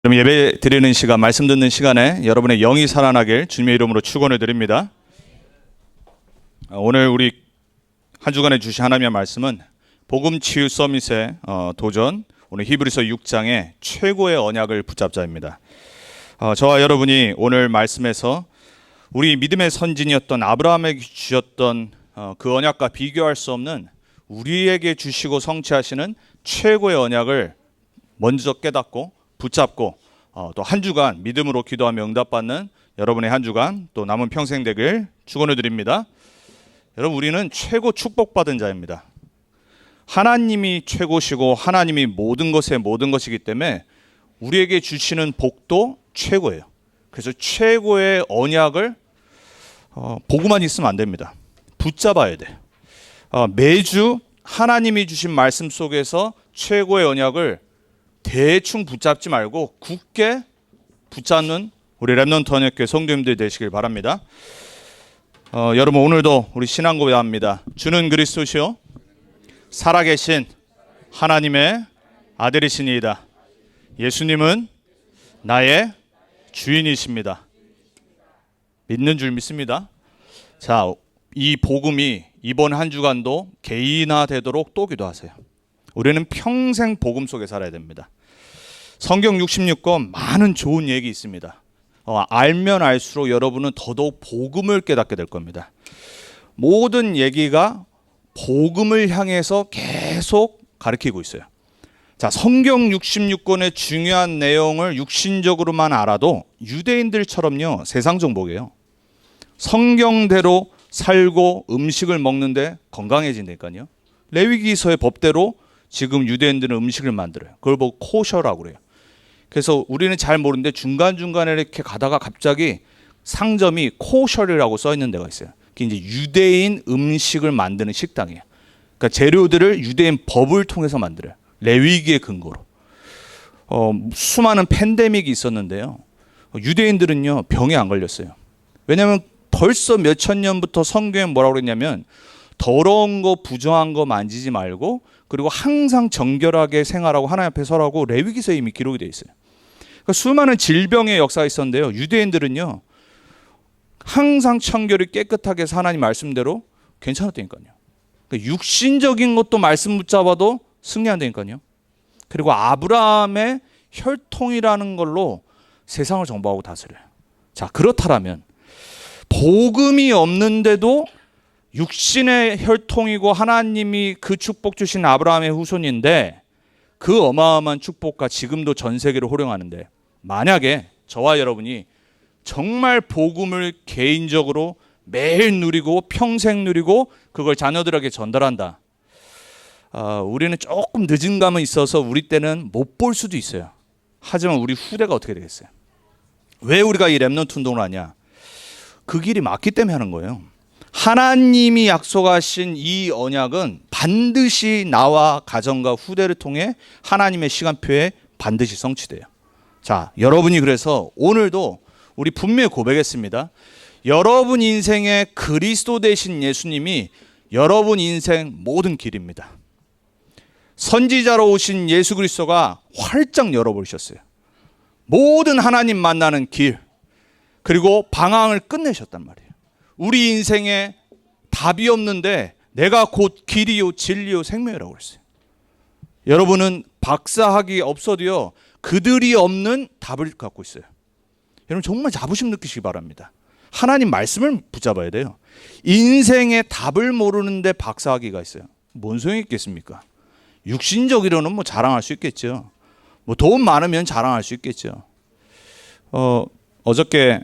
그럼 예배 드리는 시간, 말씀 듣는 시간에 여러분의 영이 살아나길 주님의 이름으로 축원을 드립니다. 오늘 우리 한 주간에 주신 하나님의 말씀은 복음 치유 서밋의 도전, 오늘 히브리서 6장의 최고의 언약을 붙잡자입니다. 저와 여러분이 오늘 말씀에서 우리 믿음의 선진이었던 아브라함에게 주셨던 그 언약과 비교할 수 없는 우리에게 주시고 성취하시는 최고의 언약을 먼저 깨닫고 붙잡고 또 한 주간 믿음으로 기도하며 응답받는 여러분의 한 주간 또 남은 평생 되길 축원을 드립니다. 여러분, 우리는 최고 축복받은 자입니다. 하나님이 최고시고 하나님이 모든 것의 모든 것이기 때문에 우리에게 주시는 복도 최고예요. 그래서 최고의 언약을 보고만 있으면 안 됩니다. 붙잡아야 돼. 매주 하나님이 주신 말씀 속에서 최고의 언약을 대충 붙잡지 말고 굳게 붙잡는 우리 렘넌트 언약교회 성도님들 되시길 바랍니다. 여러분, 오늘도 우리 신앙 고백합니다. 주는 그리스도시요 살아계신 하나님의 아들이시니이다. 예수님은 나의 주인이십니다. 믿는 줄 믿습니다. 자, 이 복음이 이번 한 주간도 개인화되도록 또 기도하세요. 우리는 평생 복음 속에 살아야 됩니다. 성경 66권 많은 좋은 얘기 있습니다. 알면 알수록 여러분은 더더욱 복음을 깨닫게 될 겁니다. 모든 얘기가 복음을 향해서 계속 가르치고 있어요. 자, 성경 66권의 중요한 내용을 육신적으로만 알아도 유대인들처럼요, 세상 정복이에요. 성경대로 살고 음식을 먹는데 건강해진다니까요. 레위기서의 법대로 지금 유대인들은 음식을 만들어요. 그걸 보고 코셔라고 그래요. 그래서 우리는 잘 모르는데 중간중간에 이렇게 가다가 갑자기 상점이 코셔리라고 써 있는 데가 있어요. 그게 이제 유대인 음식을 만드는 식당이에요. 그러니까 재료들을 유대인 법을 통해서 만들어요. 레위기의 근거로. 수많은 팬데믹이 있었는데요. 유대인들은요, 병에 안 걸렸어요. 왜냐하면 벌써 몇천 년부터 성경에 뭐라고 그랬냐면 더러운 거 부정한 거 만지지 말고 그리고 항상 정결하게 생활하고 하나님 앞에 서라고 레위기서에 이미 기록이 되어 있어요. 그러니까 수많은 질병의 역사가 있었는데요. 유대인들은요, 항상 청결이 깨끗하게 해서 하나님 말씀대로 괜찮았다니까요. 그러니까 육신적인 것도 말씀 붙잡아도 승리한다니까요. 그리고 아브라함의 혈통이라는 걸로 세상을 정복하고 다스려요. 자, 그렇다면 복음이 없는데도 육신의 혈통이고 하나님이 그 축복 주신 아브라함의 후손인데 그 어마어마한 축복과 지금도 전 세계를 호령하는데 만약에 저와 여러분이 정말 복음을 개인적으로 매일 누리고 평생 누리고 그걸 자녀들에게 전달한다. 우리는 조금 늦은 감은 있어서 우리 때는 못 볼 수도 있어요. 하지만 우리 후대가 어떻게 되겠어요? 왜 우리가 이 렘넌트 운동을 하냐? 그 길이 맞기 때문에 하는 거예요. 하나님이 약속하신 이 언약은 반드시 나와 가정과 후대를 통해 하나님의 시간표에 반드시 성취돼요. 자, 여러분이 그래서 오늘도 우리 분명히 고백했습니다. 여러분 인생의 그리스도 되신 예수님이 여러분 인생 모든 길입니다. 선지자로 오신 예수 그리스도가 활짝 열어버리셨어요. 모든 하나님 만나는 길, 그리고 방황을 끝내셨단 말이에요. 우리 인생에 답이 없는데 내가 곧 길이요 진리요 생명이라고 그랬어요. 여러분은 박사학위 없어도요, 그들이 없는 답을 갖고 있어요. 여러분 정말 자부심 느끼시기 바랍니다. 하나님 말씀을 붙잡아야 돼요. 인생의 답을 모르는데 박사학위가 있어요. 뭔 소용이 있겠습니까? 육신적으로는 뭐 자랑할 수 있겠죠. 뭐 돈 많으면 자랑할 수 있겠죠. 어저께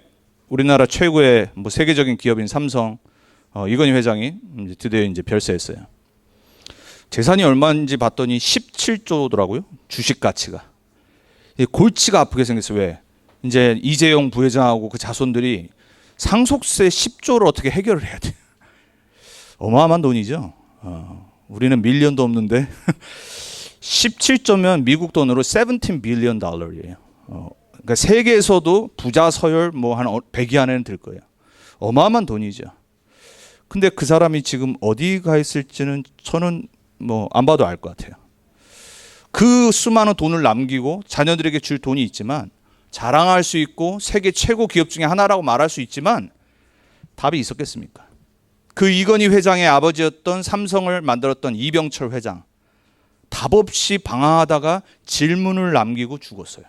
우리나라 최고의 세계적인 기업인 삼성 이건희 회장이 드디어 이제 별세했어요. 재산이 얼마인지 봤더니 17조더라고요. 주식 가치가. 골치가 아프게 생겼어요. 왜? 이제 이재용 부회장하고 그 자손들이 상속세 10조를 어떻게 해결을 해야 돼? 어마어마한 돈이죠. 우리는 밀리언도 없는데 17조면 미국 돈으로 17 빌리언 달러예요. 그러니까 세계에서도 부자 서열 한 100위 안에는 들 거예요. 어마어마한 돈이죠. 근데 그 사람이 지금 어디 가 있을지는 저는 안 봐도 알 것 같아요. 그 수많은 돈을 남기고 자녀들에게 줄 돈이 있지만, 자랑할 수 있고 세계 최고 기업 중에 하나라고 말할 수 있지만 답이 있었겠습니까? 그 이건희 회장의 아버지였던 삼성을 만들었던 이병철 회장, 답 없이 방황하다가 질문을 남기고 죽었어요.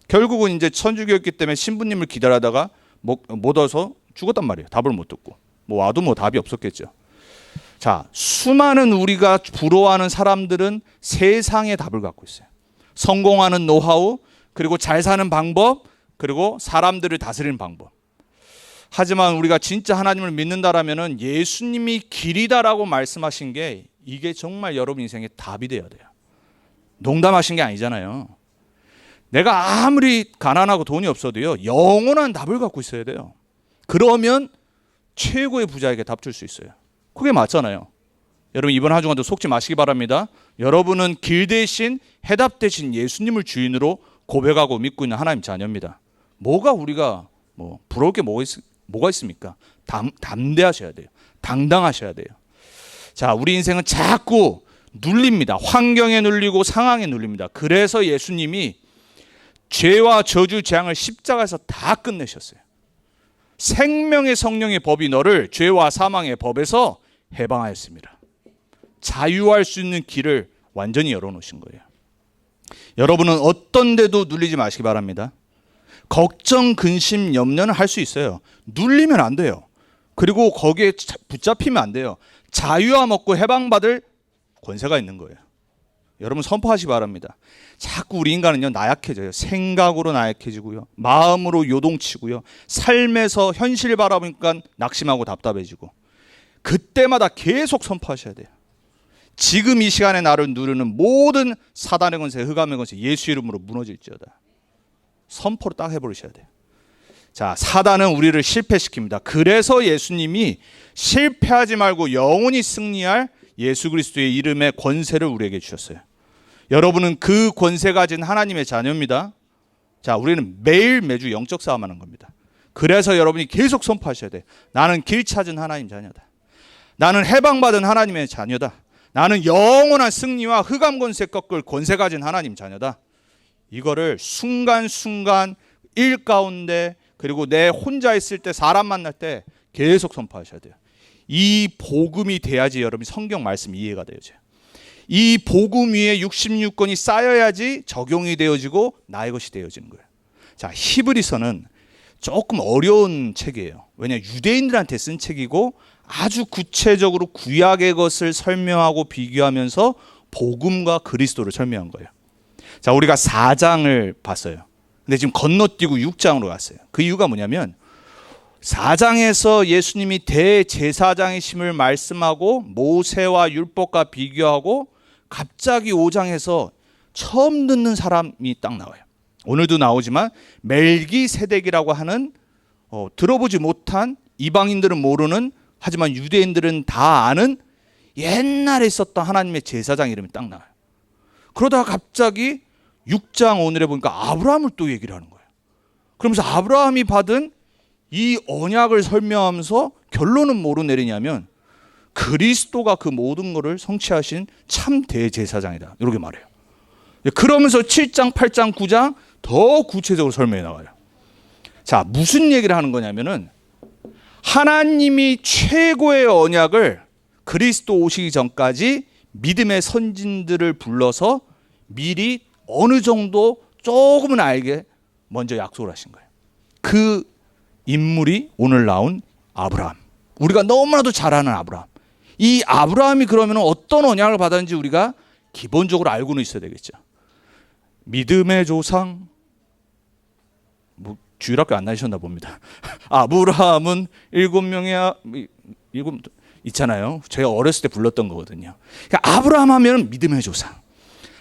결국은 이제 천주교였기 때문에 신부님을 기다리다가 못 와서 죽었단 말이에요. 답을 못 듣고. 와도 답이 없었겠죠. 자, 수많은 우리가 부러워하는 사람들은 세상의 답을 갖고 있어요. 성공하는 노하우, 그리고 잘 사는 방법, 그리고 사람들을 다스리는 방법. 하지만 우리가 진짜 하나님을 믿는다라면은 예수님이 길이다라고 말씀하신 게 이게 정말 여러분 인생의 답이 돼야 돼요. 농담하신 게 아니잖아요. 내가 아무리 가난하고 돈이 없어도요, 영원한 답을 갖고 있어야 돼요. 그러면 최고의 부자에게 답 줄 수 있어요. 그게 맞잖아요. 여러분 이번 한 주간도 속지 마시기 바랍니다. 여러분은 길 대신 해답 대신 예수님을 주인으로 고백하고 믿고 있는 하나님 자녀입니다. 뭐가 우리가 부러울 게 뭐가 있습니까? 담대하셔야 돼요. 당당하셔야 돼요. 자, 우리 인생은 자꾸 눌립니다. 환경에 눌리고 상황에 눌립니다. 그래서 예수님이 죄와 저주 재앙을 십자가에서 다 끝내셨어요. 생명의 성령의 법이 너를 죄와 사망의 법에서 해방하였습니다. 자유할 수 있는 길을 완전히 열어놓으신 거예요. 여러분은 어떤 데도 눌리지 마시기 바랍니다. 걱정, 근심, 염려는 할 수 있어요. 눌리면 안 돼요. 그리고 거기에 붙잡히면 안 돼요. 자유함 얻고 해방받을 권세가 있는 거예요. 여러분 선포하시기 바랍니다. 자꾸 우리 인간은요, 나약해져요. 생각으로 나약해지고요, 마음으로 요동치고요, 삶에서 현실 바라보니까 낙심하고 답답해지고, 그때마다 계속 선포하셔야 돼요. 지금 이 시간에 나를 누르는 모든 사단의 권세, 흑암의 권세 예수 이름으로 무너질지어다. 선포를 딱 해버리셔야 돼요. 자, 사단은 우리를 실패시킵니다. 그래서 예수님이 실패하지 말고 영원히 승리할 예수 그리스도의 이름의 권세를 우리에게 주셨어요. 여러분은 그 권세 가진 하나님의 자녀입니다. 자, 우리는 매일 매주 영적 싸움하는 겁니다. 그래서 여러분이 계속 선포하셔야 돼요. 나는 길 찾은 하나님 자녀다. 나는 해방받은 하나님의 자녀다. 나는 영원한 승리와 흑암 권세 꺾을 권세 가진 하나님 자녀다. 이거를 순간순간 일 가운데, 그리고 내 혼자 있을 때, 사람 만날 때 계속 선포하셔야 돼요. 이 복음이 돼야지 여러분이 성경 말씀 이해가 되어져요. 이 복음 위에 66권이 쌓여야지 적용이 되어지고 나의 것이 되어지는 거예요. 자, 히브리서는 조금 어려운 책이에요. 왜냐, 유대인들한테 쓴 책이고 아주 구체적으로 구약의 것을 설명하고 비교하면서 복음과 그리스도를 설명한 거예요. 자, 우리가 4장을 봤어요. 근데 지금 건너뛰고 6장으로 갔어요. 그 이유가 뭐냐면 4장에서 예수님이 대제사장이심을 말씀하고 모세와 율법과 비교하고 갑자기 5장에서 처음 듣는 사람이 딱 나와요. 오늘도 나오지만 멜기세덱이라고 하는 들어보지 못한, 이방인들은 모르는, 하지만 유대인들은 다 아는 옛날에 있었던 하나님의 제사장 이름이 딱 나와요. 그러다가 갑자기 6장 오늘에 보니까 아브라함을 또 얘기를 하는 거예요. 그러면서 아브라함이 받은 이 언약을 설명하면서 결론은 뭐로 내리냐면 그리스도가 그 모든 것을 성취하신 참 대제사장이다, 이렇게 말해요. 그러면서 7장, 8장, 9장 더 구체적으로 설명해 나와요. 자, 무슨 얘기를 하는 거냐면은 하나님이 최고의 언약을 그리스도 오시기 전까지 믿음의 선진들을 불러서 미리 어느 정도 조금은 알게 먼저 약속을 하신 거예요. 그 인물이 오늘 나온 아브라함, 우리가 너무나도 잘 아는 아브라함. 이 아브라함이 그러면 어떤 언약을 받았는지 우리가 기본적으로 알고는 있어야 되겠죠. 믿음의 조상, 주일학교 안 다니셨나 봅니다. 아브라함은 7명의 있잖아요. 제가 어렸을 때 불렀던 거거든요. 그러니까 아브라함 하면 믿음의 조상,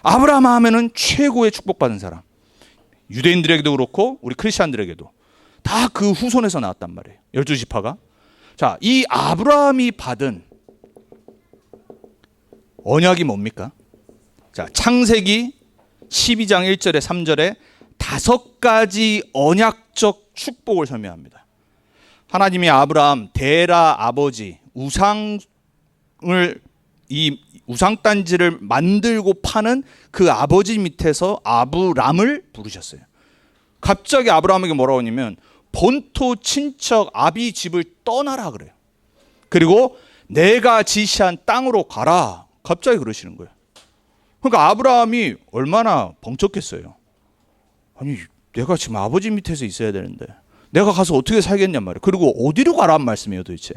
아브라함 하면은 최고의 축복받은 사람. 유대인들에게도 그렇고 우리 크리스천들에게도 다 그 후손에서 나왔단 말이에요. 12지파가. 자, 이 아브라함이 받은 언약이 뭡니까? 자, 창세기 12장 1절에 3절에 5가지 언약적 축복을 설명합니다. 하나님이 아브라함, 데라 아버지, 우상을 이 우상단지를 만들고 파는 그 아버지 밑에서 아브람을 부르셨어요. 갑자기 아브라함에게 뭐라고 하냐면 본토 친척 아비 집을 떠나라 그래요. 그리고 내가 지시한 땅으로 가라. 갑자기 그러시는 거예요. 그러니까 아브라함이 얼마나 벙쪘겠어요. 아니 내가 지금 아버지 밑에서 있어야 되는데 내가 가서 어떻게 살겠냔 말이에요. 그리고 어디로 가라는 말씀이에요 도대체.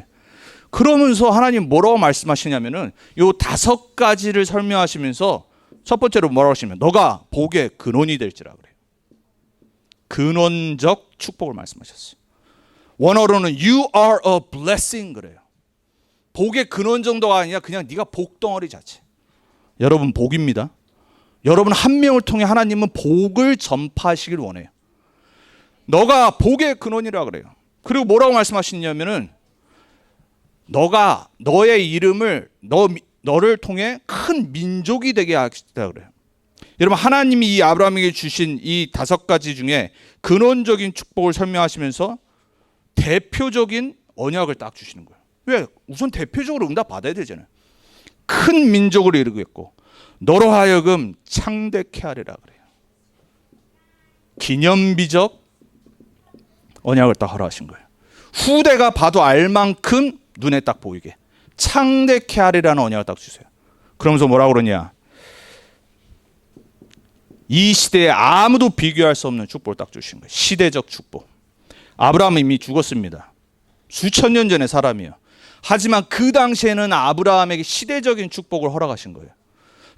그러면서 하나님 뭐라고 말씀하시냐면은 요 5가지를 설명하시면서 첫 번째로 뭐라고 하시냐면 너가 복의 근원이 될지라 그래요. 근원적 축복을 말씀하셨어요. 원어로는 you are a blessing 그래요. 복의 근원 정도가 아니라 그냥 네가 복덩어리 자체. 여러분 복입니다. 여러분 한 명을 통해 하나님은 복을 전파하시길 원해요. 너가 복의 근원이라 그래요. 그리고 뭐라고 말씀하시냐면은 너가 너의 이름을 너를 통해 큰 민족이 되게 하시다 그래요. 여러분 하나님이 이 아브라함에게 주신 이 5가지 중에 근원적인 축복을 설명하시면서 대표적인 언약을 딱 주시는 거예요. 왜? 우선 대표적으로 응답 받아야 되잖아요. 큰 민족을 이루겠고 너로 하여금 창대케 하리라 그래요. 기념비적 언약을 딱 허락하신 거예요. 후대가 봐도 알 만큼 눈에 딱 보이게 창대케 하리라는 언약을 딱 주세요. 그러면서 뭐라고 그러냐? 이 시대에 아무도 비교할 수 없는 축복을 딱 주신 거예요. 시대적 축복. 아브라함은 이미 죽었습니다. 수천 년 전의 사람이에요. 하지만 그 당시에는 아브라함에게 시대적인 축복을 허락하신 거예요.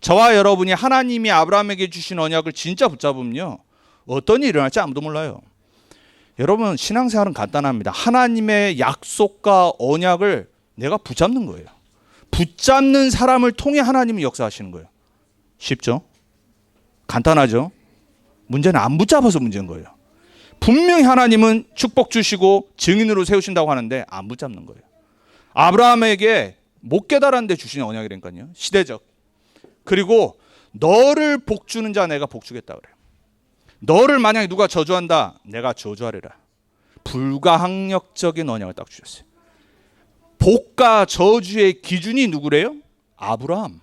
저와 여러분이 하나님이 아브라함에게 주신 언약을 진짜 붙잡으면요, 어떤 일이 일어날지 아무도 몰라요. 여러분 신앙생활은 간단합니다. 하나님의 약속과 언약을 내가 붙잡는 거예요. 붙잡는 사람을 통해 하나님이 역사하시는 거예요. 쉽죠? 간단하죠? 문제는 안 붙잡아서 문제인 거예요. 분명히 하나님은 축복 주시고 증인으로 세우신다고 하는데 안 붙잡는 거예요. 아브라함에게 못 깨달았는데 주신 언약이라니까요. 시대적. 그리고 너를 복 주는 자 내가 복 주겠다 그래요. 너를 만약에 누가 저주한다 내가 저주하리라. 불가항력적인 언약을 딱 주셨어요. 복과 저주의 기준이 누구래요? 아브라함.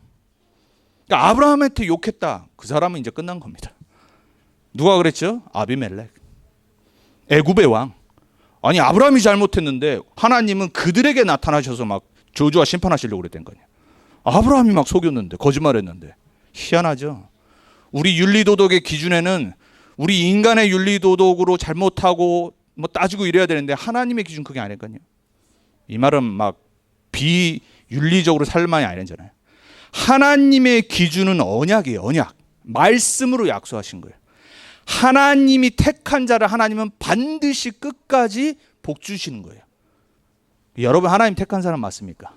그러니까 아브라함한테 욕했다. 그 사람은 이제 끝난 겁니다. 누가 그랬죠? 아비멜렉. 애굽의 왕. 아니 아브라함이 잘못했는데 하나님은 그들에게 나타나셔서 막 저주와 심판하시려고 그랬던 거냐. 아브라함이 막 속였는데 거짓말했는데. 희한하죠. 우리 윤리도덕의 기준에는 우리 인간의 윤리도덕으로 잘못하고 뭐 따지고 이래야 되는데 하나님의 기준 그게 아닐까요? 이 말은 막 비윤리적으로 살만이 아니잖아요. 하나님의 기준은 언약이에요. 언약. 말씀으로 약속하신 거예요. 하나님이 택한 자를 하나님은 반드시 끝까지 복 주시는 거예요. 여러분 하나님 택한 사람 맞습니까?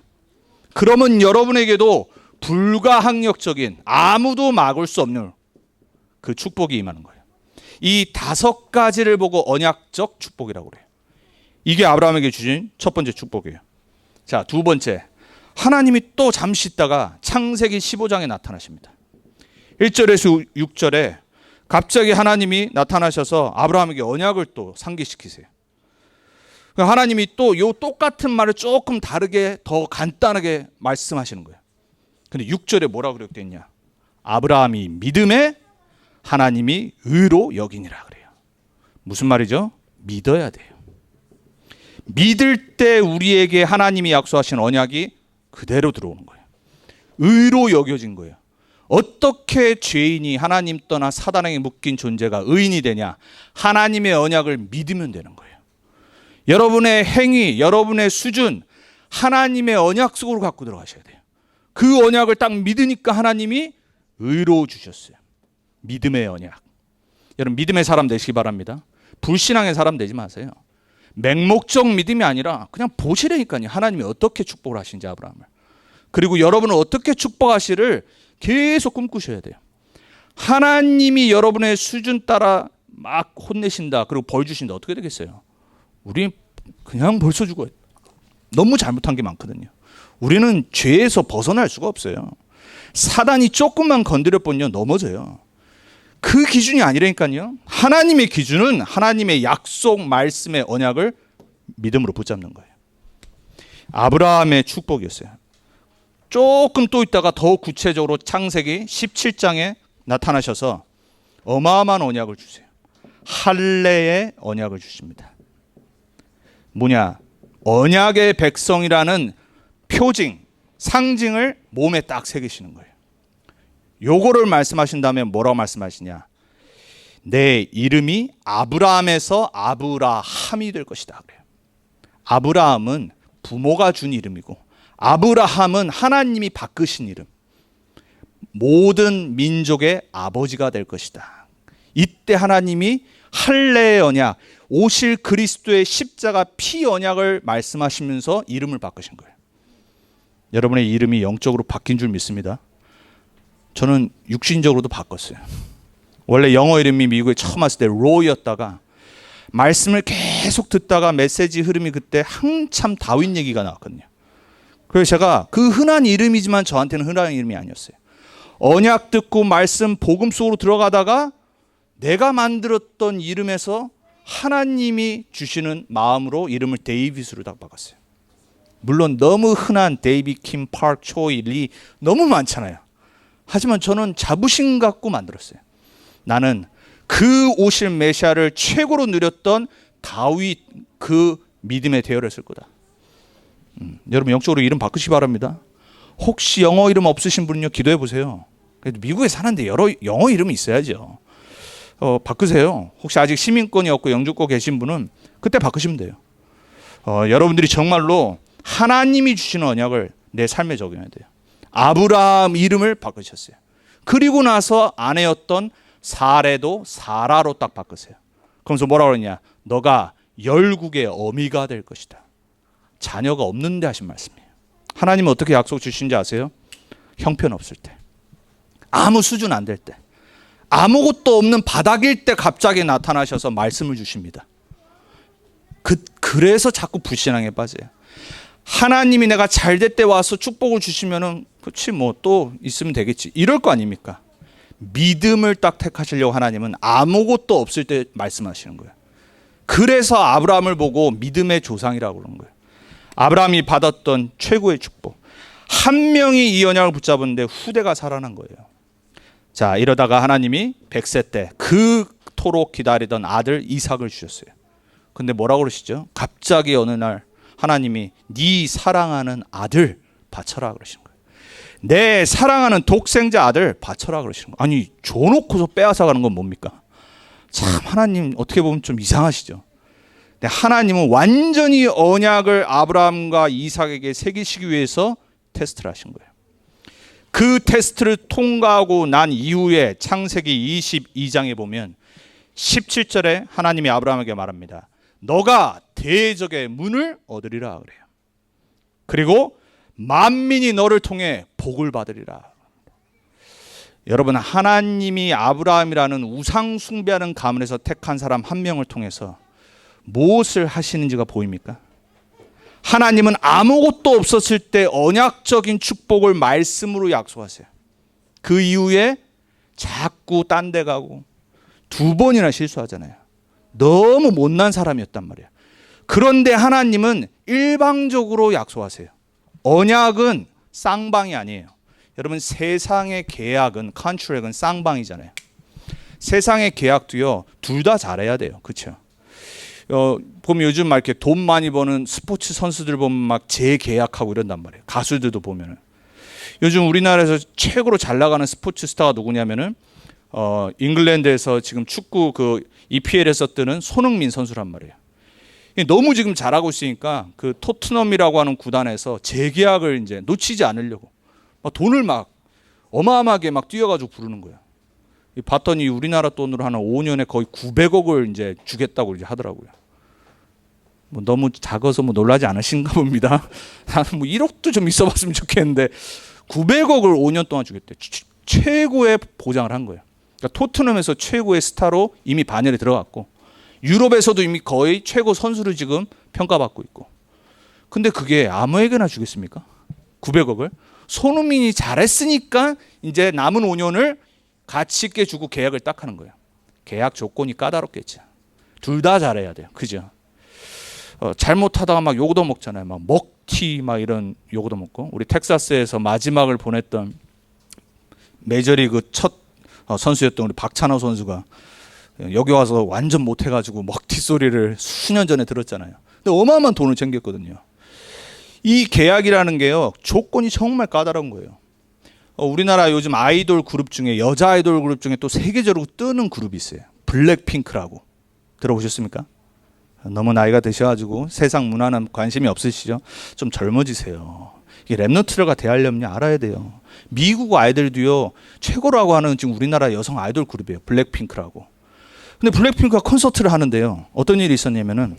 그러면 여러분에게도 불가항력적인 아무도 막을 수 없는 그 축복이 임하는 거예요. 이 5가지를 보고 언약적 축복이라고 그래요. 이게 아브라함에게 주신 첫 번째 축복이에요. 자, 두 번째. 하나님이 또 잠시 있다가 창세기 15장에 나타나십니다. 1절에서 6절에 갑자기 하나님이 나타나셔서 아브라함에게 언약을 또 상기시키세요. 하나님이 또 이 똑같은 말을 조금 다르게 더 간단하게 말씀하시는 거예요. 근데 6절에 뭐라고 그렇게 됐냐? 아브라함이 믿음에 하나님이 의로 여기니라 그래요. 무슨 말이죠? 믿어야 돼요. 믿을 때 우리에게 하나님이 약속하신 언약이 그대로 들어오는 거예요. 의로 여겨진 거예요. 어떻게 죄인이 하나님 떠나 사단에게 묶인 존재가 의인이 되냐? 하나님의 언약을 믿으면 되는 거예요. 여러분의 행위, 여러분의 수준, 하나님의 언약 속으로 갖고 들어가셔야 돼요. 그 언약을 딱 믿으니까 하나님이 의로 주셨어요. 믿음의 언약. 여러분 믿음의 사람 되시기 바랍니다. 불신앙의 사람 되지 마세요. 맹목적 믿음이 아니라 그냥 보시라니까요. 하나님이 어떻게 축복을 하신지 아브라함을. 그리고 여러분은 어떻게 축복하시를 계속 꿈꾸셔야 돼요. 하나님이 여러분의 수준 따라 막 혼내신다. 그리고 벌 주신다. 어떻게 되겠어요? 우리 그냥 벌써 죽어요. 너무 잘못한 게 많거든요. 우리는 죄에서 벗어날 수가 없어요. 사단이 조금만 건드려 보면 넘어져요. 그 기준이 아니라니까요. 하나님의 기준은 하나님의 약속 말씀의 언약을 믿음으로 붙잡는 거예요. 아브라함의 축복이었어요. 조금 또 있다가 더 구체적으로 창세기 17장에 나타나셔서 어마어마한 언약을 주세요. 할례의 언약을 주십니다. 뭐냐? 언약의 백성이라는 표징, 상징을 몸에 딱 새기시는 거예요. 요거를 말씀하신 다음에 뭐라고 말씀하시냐? 내 이름이 아브라함에서 아브라함이 될 것이다 그래요. 아브라함은 부모가 준 이름이고 아브라함은 하나님이 바꾸신 이름. 모든 민족의 아버지가 될 것이다. 이때 하나님이 할례의 언약, 오실 그리스도의 십자가 피 언약을 말씀하시면서 이름을 바꾸신 거예요. 여러분의 이름이 영적으로 바뀐 줄 믿습니다. 저는 육신적으로도 바꿨어요. 원래 영어 이름이 미국에 처음 왔을 때 로이였다가 말씀을 계속 듣다가 메시지 흐름이 그때 한참 다윗 얘기가 나왔거든요. 그래서 제가 그 흔한 이름이지만 저한테는 흔한 이름이 아니었어요. 언약 듣고 말씀 복음 속으로 들어가다가 내가 만들었던 이름에서 하나님이 주시는 마음으로 이름을 데이빗으로 딱 바꿨어요. 물론 너무 흔한 데이빗, 킴, 파크, 초이, 리 너무 많잖아요. 하지만 저는 자부심 갖고 만들었어요. 나는 그 오실 메시아를 최고로 누렸던 다윗 그 믿음의 대열을 쓸 거다. 여러분 영적으로 이름 바꾸시기 바랍니다. 혹시 영어 이름 없으신 분은요 기도해 보세요. 그래도 미국에 사는데 여러 영어 이름이 있어야죠. 바꾸세요. 혹시 아직 시민권이 없고 영주권 계신 분은 그때 바꾸시면 돼요. 여러분들이 정말로 하나님이 주시는 언약을 내 삶에 적용해야 돼요. 아브라함 이름을 바꾸셨어요. 그리고 나서 아내였던 사레도 사라로 딱 바꾸세요. 그러면서 뭐라고 그러냐? 너가 열국의 어미가 될 것이다. 자녀가 없는데 하신 말씀이에요. 하나님은 어떻게 약속 주신지 아세요? 형편없을 때, 아무 수준 안 될 때, 아무것도 없는 바닥일 때 갑자기 나타나셔서 말씀을 주십니다. 그래서 자꾸 불신앙에 빠져요. 하나님이 내가 잘 될 때 와서 축복을 주시면은 그렇지 뭐 또 있으면 되겠지 이럴 거 아닙니까? 믿음을 딱 택하시려고 하나님은 아무것도 없을 때 말씀하시는 거예요. 그래서 아브라함을 보고 믿음의 조상이라고 그러는 거예요. 아브라함이 받았던 최고의 축복. 한 명이 이 언약을 붙잡았는데 후대가 살아난 거예요. 자, 이러다가 하나님이 100세 때 그토록 기다리던 아들 이삭을 주셨어요. 근데 뭐라고 그러시죠? 갑자기 어느 날 하나님이 네 사랑하는 아들 바쳐라 그러시는 거예요. 내 사랑하는 독생자 아들 바쳐라 그러시는 거예요. 아니 줘놓고서 빼앗아 가는 건 뭡니까? 참 하나님 어떻게 보면 좀 이상하시죠. 근데 하나님은 완전히 언약을 아브라함과 이삭에게 새기시기 위해서 테스트를 하신 거예요. 그 테스트를 통과하고 난 이후에 창세기 22장에 보면 17절에 하나님이 아브라함에게 말합니다. 너가 대적의 문을 얻으리라 그래요. 그리고 만민이 너를 통해 복을 받으리라. 여러분 하나님이 아브라함이라는 우상 숭배하는 가문에서 택한 사람 한 명을 통해서 무엇을 하시는지가 보입니까? 하나님은 아무것도 없었을 때 언약적인 축복을 말씀으로 약속하세요. 그 이후에 자꾸 딴 데 가고 두 번이나 실수하잖아요. 너무 못난 사람이었단 말이에요. 그런데 하나님은 일방적으로 약속하세요. 언약은 쌍방이 아니에요. 여러분 세상의 계약은 컨트랙은 쌍방이잖아요. 세상의 계약도요 둘 다 잘해야 돼요. 그렇죠? 보면 요즘 막 이렇게 돈 많이 버는 스포츠 선수들 보면 막 재계약하고 이런단 말이에요. 가수들도 보면은 요즘 우리나라에서 최고로 잘 나가는 스포츠 스타가 누구냐면은 잉글랜드에서 지금 축구 그 EPL에서 뜨는 손흥민 선수란 말이에요. 너무 지금 잘하고 있으니까 그 토트넘이라고 하는 구단에서 재계약을 이제 놓치지 않으려고 막 돈을 막 어마어마하게 막 뛰어가지고 부르는 거예요. 봤더니 우리나라 돈으로 한 5년에 거의 900억을 이제 주겠다고 이제 하더라고요. 뭐 너무 작아서 뭐 놀라지 않으신가 봅니다. 나는 뭐 1억도 좀 있어봤으면 좋겠는데 900억을 5년 동안 주겠대. 최고의 보장을 한 거예요. 그러니까 토트넘에서 최고의 스타로 이미 반열에 들어갔고 유럽에서도 이미 거의 최고 선수로 지금 평가받고 있고. 근데 그게 아무에게나 주겠습니까? 900억을? 손흥민이 잘했으니까 이제 남은 5년을 가치 있게 주고 계약을 딱 하는 거예요. 계약 조건이 까다롭겠죠. 둘 다 잘해야 돼요. 그죠? 잘못하다가 막 욕도 먹잖아요. 막 T 막 이런 요거도 먹고, 우리 텍사스에서 마지막을 보냈던 메이저리그 첫 선수였던 우리 박찬호 선수가 여기 와서 완전 못해가지고 먹튀 소리를 수년 전에 들었잖아요. 근데 어마어마한 돈을 챙겼거든요. 이 계약이라는 게요, 조건이 정말 까다로운 거예요. 우리나라 요즘 아이돌 그룹 중에, 여자 아이돌 그룹 중에 또 세계적으로 뜨는 그룹이 있어요. 블랙핑크라고. 들어보셨습니까? 너무 나이가 드셔가지고 세상 문화는 관심이 없으시죠? 좀 젊어지세요. 이게 랩너트가 대하려면 알아야 돼요. 미국 아이들도요, 최고라고 하는 지금 우리나라 여성 아이돌 그룹이에요. 블랙핑크라고. 근데 블랙핑크가 콘서트를 하는데요, 어떤 일이 있었냐면은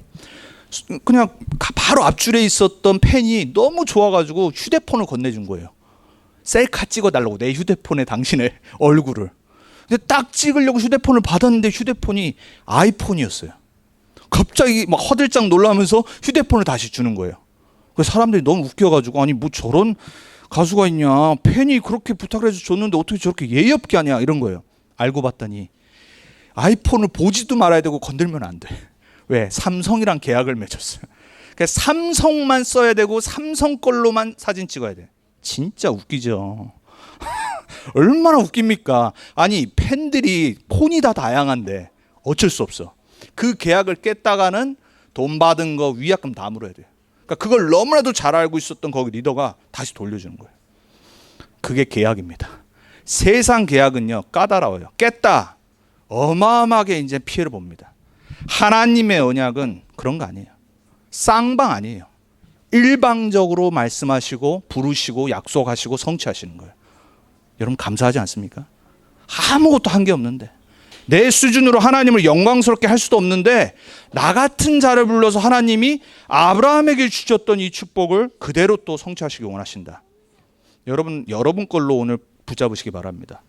그냥 바로 앞줄에 있었던 팬이 너무 좋아가지고 휴대폰을 건네준 거예요. 셀카 찍어달라고, 내 휴대폰에 당신의 얼굴을. 근데 딱 찍으려고 휴대폰을 받았는데 휴대폰이 아이폰이었어요. 갑자기 막 허들짝 놀라면서 휴대폰을 다시 주는 거예요. 그래서 사람들이 너무 웃겨가지고, 아니 뭐 저런 가수가 있냐, 팬이 그렇게 부탁을 해서 줬는데 어떻게 저렇게 예의 없게 하냐, 이런 거예요. 알고 봤더니 아이폰을 보지도 말아야 되고 건들면 안 돼. 왜? 삼성이랑 계약을 맺었어요. 그래서 삼성만 써야 되고 삼성 걸로만 사진 찍어야 돼. 진짜 웃기죠. 얼마나 웃깁니까? 아니 팬들이 폰이 다 다양한데 어쩔 수 없어. 그 계약을 깼다가는 돈 받은 거 위약금 다 물어야 돼요. 그러니까 그걸 너무나도 잘 알고 있었던 거기 리더가 다시 돌려주는 거예요. 그게 계약입니다. 세상 계약은요, 까다로워요. 깼다, 어마어마하게 이제 피해를 봅니다. 하나님의 언약은 그런 거 아니에요. 쌍방 아니에요. 일방적으로 말씀하시고 부르시고 약속하시고 성취하시는 거예요. 여러분 감사하지 않습니까? 아무것도 한 게 없는데, 내 수준으로 하나님을 영광스럽게 할 수도 없는데, 나 같은 자를 불러서 하나님이 아브라함에게 주셨던 이 축복을 그대로 또 성취하시기 원하신다. 여러분 걸로 오늘 붙잡으시기 바랍니다.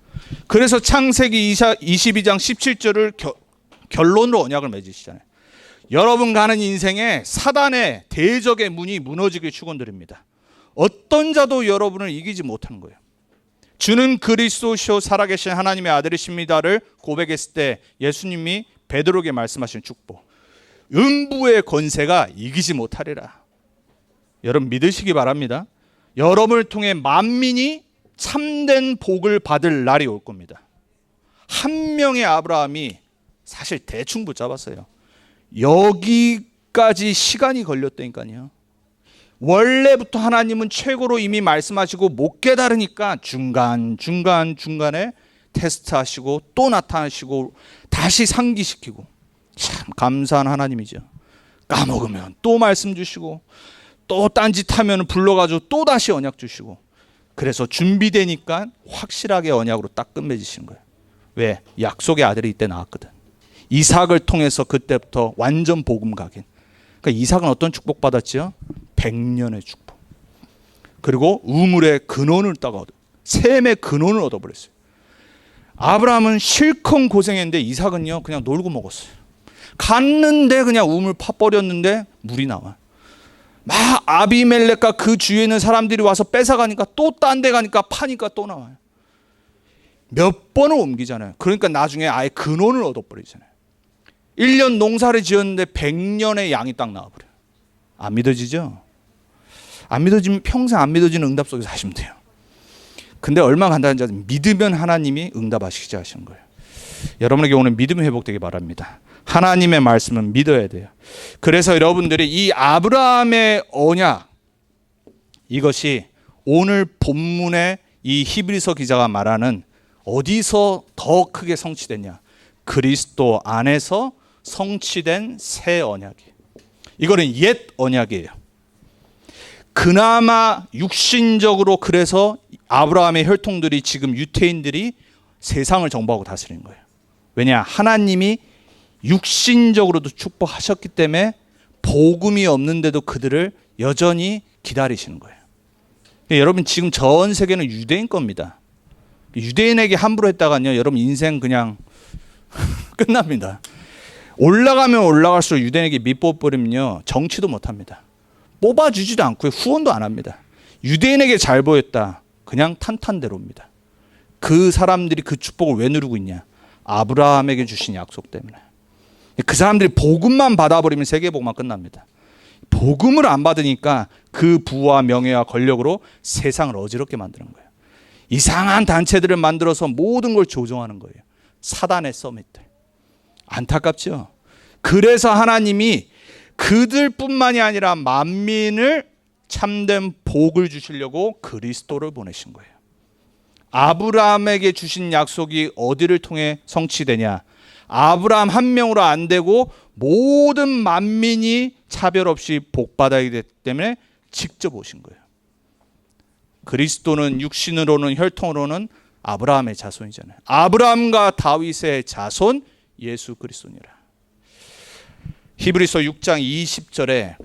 그래서 창세기 22장 17절을 결론으로 언약을 맺으시잖아요. 여러분 가는 인생에 사단의 대적의 문이 무너지길 축원드립니다. 어떤 자도 여러분을 이기지 못하는 거예요. 주는 그리스도시요 살아계신 하나님의 아들이십니다를 고백했을 때 예수님이 베드로에게 말씀하신 축복, 음부의 권세가 이기지 못하리라. 여러분 믿으시기 바랍니다. 여러분을 통해 만민이 참된 복을 받을 날이 올 겁니다. 한 명의 아브라함이 사실 대충 붙잡았어요. 여기까지 시간이 걸렸다니까요. 원래부터 하나님은 최고로 이미 말씀하시고 못 깨달으니까 중간에 테스트하시고 또 나타나시고 다시 상기시키고, 참 감사한 하나님이죠. 까먹으면 또 말씀 주시고, 또 딴짓하면 불러가지고 또 다시 언약 주시고, 그래서 준비되니까 확실하게 언약으로 딱 끝맺으시는 거예요. 왜? 약속의 아들이 이때 나왔거든. 이삭을 통해서 그때부터 완전 복음 각인. 그러니까 이삭은 어떤 축복 받았지요? 100년의 축복. 그리고 우물의 근원을 따가 셈의 근원을 얻어버렸어요. 아브라함은 실컷 고생했는데 이삭은요 그냥 놀고 먹었어요. 갔는데 그냥 우물 파버렸는데 물이 나와. 막 아비멜렉과 그 주위에 있는 사람들이 와서 뺏어가니까 또 딴 데 가니까 파니까 또 나와요. 몇 번을 옮기잖아요. 그러니까 나중에 아예 근원을 얻어버리잖아요. 1년 농사를 지었는데 100년의 양이 딱 나와버려요. 안 믿어지죠? 안 믿어지면 평생 안 믿어지는 응답 속에서 하시면 돼요. 근데 얼마나 간단한지 아세요? 믿으면 하나님이 응답하시기 하시는 거예요. 여러분에게 오늘 믿음이 회복되기 바랍니다. 하나님의 말씀은 믿어야 돼요. 그래서 여러분들이 이 아브라함의 언약, 이것이 오늘 본문의 이 히브리서 기자가 말하는 어디서 더 크게 성취됐냐? 그리스도 안에서 성취된 새 언약이에요. 이거는 옛 언약이에요. 그나마 육신적으로, 그래서 아브라함의 혈통들이 지금 유태인들이 세상을 정복하고 다스리는 거예요. 왜냐? 하나님이 육신적으로도 축복하셨기 때문에 복음이 없는데도 그들을 여전히 기다리시는 거예요. 여러분 지금 전 세계는 유대인 겁니다. 유대인에게 함부로 했다가요 여러분 인생 그냥 끝납니다. 올라가면 올라갈수록 유대인에게 밑뽑아버리면요 정치도 못합니다. 뽑아주지도 않고요 후원도 안 합니다. 유대인에게 잘 보였다, 그냥 탄탄대로입니다. 그 사람들이 그 축복을 왜 누리고 있냐? 아브라함에게 주신 약속 때문에. 그 사람들이 복음만 받아버리면 세계복음만 끝납니다. 복음을 안 받으니까 그 부와 명예와 권력으로 세상을 어지럽게 만드는 거예요. 이상한 단체들을 만들어서 모든 걸 조종하는 거예요. 사단의 서밋들. 안타깝죠. 그래서 하나님이 그들뿐만이 아니라 만민을 참된 복을 주시려고 그리스도를 보내신 거예요. 아브라함에게 주신 약속이 어디를 통해 성취되냐? 아브라함 한 명으로 안 되고 모든 만민이 차별 없이 복받아야 되기 때문에 직접 오신 거예요. 그리스도는 육신으로는 혈통으로는 아브라함의 자손이잖아요. 아브라함과 다윗의 자손 예수 그리스도니라. 히브리서 6장 20절에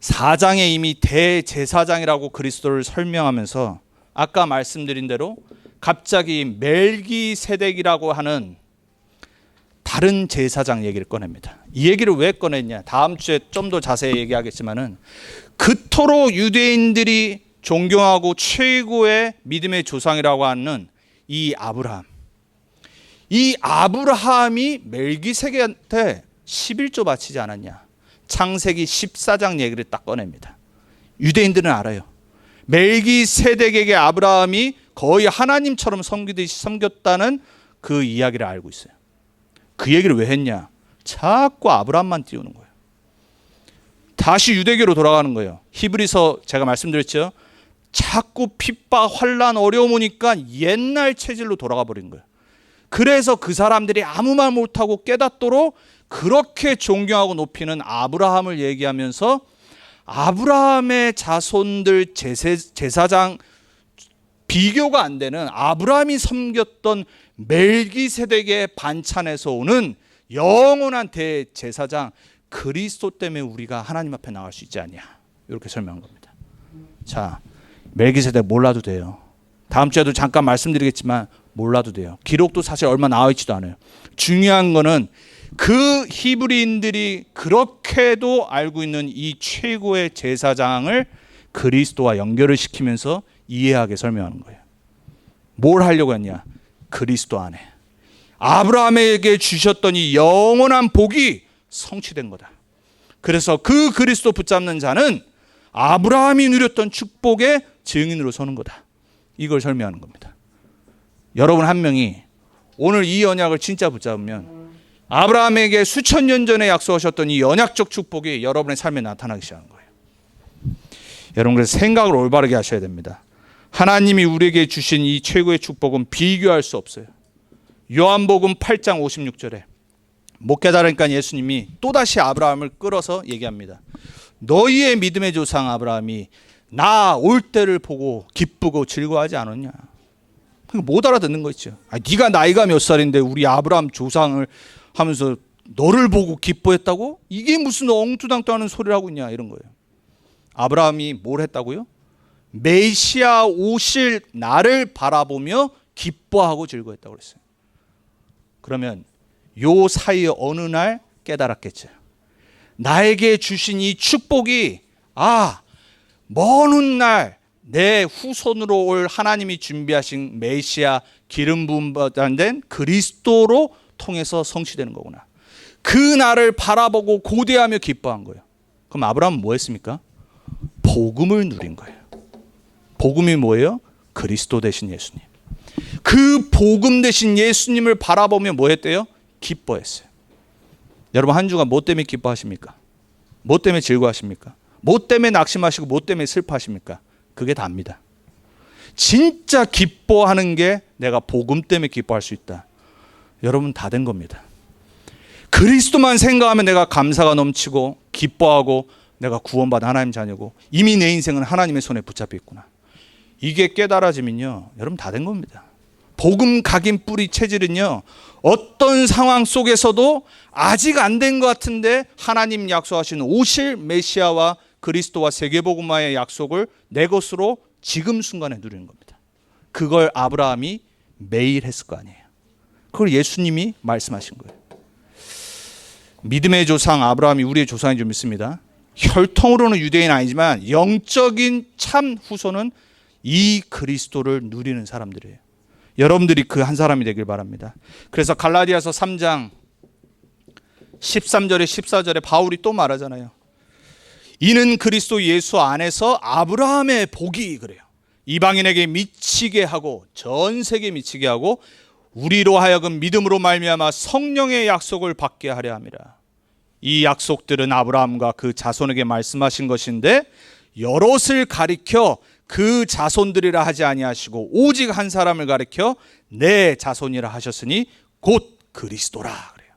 4장에 이미 대제사장이라고 그리스도를 설명하면서 아까 말씀드린 대로 갑자기 멜기세덱이라고 하는 다른 제사장 얘기를 꺼냅니다. 이 얘기를 왜 꺼냈냐? 다음 주에 좀 더 자세히 얘기하겠지만은 그토록 유대인들이 존경하고 최고의 믿음의 조상이라고 하는 이 아브라함. 이 아브라함이 멜기세덱한테 11조 바치지 않았냐? 창세기 14장 얘기를 딱 꺼냅니다. 유대인들은 알아요. 멜기세덱에게 아브라함이 거의 하나님처럼 섬기듯이 섬겼다는 그 이야기를 알고 있어요. 그 얘기를 왜 했냐? 자꾸 아브라함만 띄우는 거예요. 다시 유대교로 돌아가는 거예요. 히브리서 제가 말씀드렸죠. 자꾸 핍박, 환란, 어려움 오니까 옛날 체질로 돌아가 버린 거예요. 그래서 그 사람들이 아무 말 못하고 깨닫도록 그렇게 존경하고 높이는 아브라함을 얘기하면서 아브라함의 자손들 제사장 비교가 안 되는 아브라함이 섬겼던 멜기세덱의 반찬에서 오는 영원한 대제사장 그리스도 때문에 우리가 하나님 앞에 나갈 수 있지 않냐, 이렇게 설명한 겁니다. 자, 멜기세덱 몰라도 돼요. 다음 주에도 잠깐 말씀드리겠지만 몰라도 돼요. 기록도 사실 얼마 나와 있지도 않아요. 중요한 거는 그 히브리인들이 그렇게도 알고 있는 이 최고의 제사장을 그리스도와 연결을 시키면서 이해하게 설명하는 거예요. 뭘 하려고 했냐? 그리스도 안에 아브라함에게 주셨던 이 영원한 복이 성취된 거다. 그래서 그 그리스도 붙잡는 자는 아브라함이 누렸던 축복의 증인으로 서는 거다. 이걸 설명하는 겁니다. 여러분 한 명이 오늘 이 언약을 진짜 붙잡으면 아브라함에게 수천 년 전에 약속하셨던 이 언약적 축복이 여러분의 삶에 나타나기 시작하는 거예요. 여러분, 그래서 생각을 올바르게 하셔야 됩니다. 하나님이 우리에게 주신 이 최고의 축복은 비교할 수 없어요. 요한복음 8장 56절에 못 깨달으니까 예수님이 또다시 아브라함을 끌어서 얘기합니다. 너희의 믿음의 조상 아브라함이 나 올 때를 보고 기쁘고 즐거워하지 않았냐? 못 알아듣는 거 있죠. 네가 나이가 몇 살인데 우리 아브라함 조상을 하면서 너를 보고 기뻐했다고? 이게 무슨 엉뚱당도 하는 소리를 하고 있냐, 이런 거예요. 아브라함이 뭘 했다고요? 메시아 오실 나를 바라보며 기뻐하고 즐거워했다고 그랬어요. 그러면 요 사이에 어느 날 깨달았겠죠. 나에게 주신 이 축복이 먼 훗날 내 후손으로 올 하나님이 준비하신 메시아 기름 부음 받은 그리스도로 통해서 성취되는 거구나. 그 날을 바라보고 고대하며 기뻐한 거예요. 그럼 아브라함은 뭐 했습니까? 복음을 누린 거예요. 복음이 뭐예요? 그리스도 되신 예수님. 그 복음 되신 예수님을 바라보며 뭐 했대요? 기뻐했어요. 여러분 한 주간 뭐 때문에 기뻐하십니까? 뭐 때문에 즐거워하십니까? 뭐 때문에 낙심하시고 뭐 때문에 슬퍼하십니까? 그게 답니다. 진짜 기뻐하는 게 내가 복음 때문에 기뻐할 수 있다. 여러분 다 된 겁니다. 그리스도만 생각하면 내가 감사가 넘치고 기뻐하고 내가 구원받은 하나님 자녀고 이미 내 인생은 하나님의 손에 붙잡혀 있구나. 이게 깨달아지면요, 여러분 다 된 겁니다. 복음 각인 뿌리 체질은요, 어떤 상황 속에서도 아직 안 된 것 같은데 하나님 약속하신 오실 메시아와 그리스도와 세계복음화의 약속을 내 것으로 지금 순간에 누리는 겁니다. 그걸 아브라함이 매일 했을 거 아니에요. 그걸 예수님이 말씀하신 거예요. 믿음의 조상 아브라함이 우리의 조상인 줄 믿습니다. 혈통으로는 유대인 아니지만 영적인 참 후손은 이 그리스도를 누리는 사람들이에요. 여러분들이 그 한 사람이 되길 바랍니다. 그래서 갈라디아서 3장 13절에 14절에 바울이 또 말하잖아요. 이는 그리스도 예수 안에서 아브라함의 복이 그래요. 이방인에게 미치게 하고 전 세계에 미치게 하고 우리로 하여금 믿음으로 말미암아 성령의 약속을 받게 하려 함이라. 이 약속들은 아브라함과 그 자손에게 말씀하신 것인데 여럿을 가리켜 그 자손들이라 하지 아니하시고 오직 한 사람을 가리켜 내 자손이라 하셨으니 곧 그리스도라 그래요.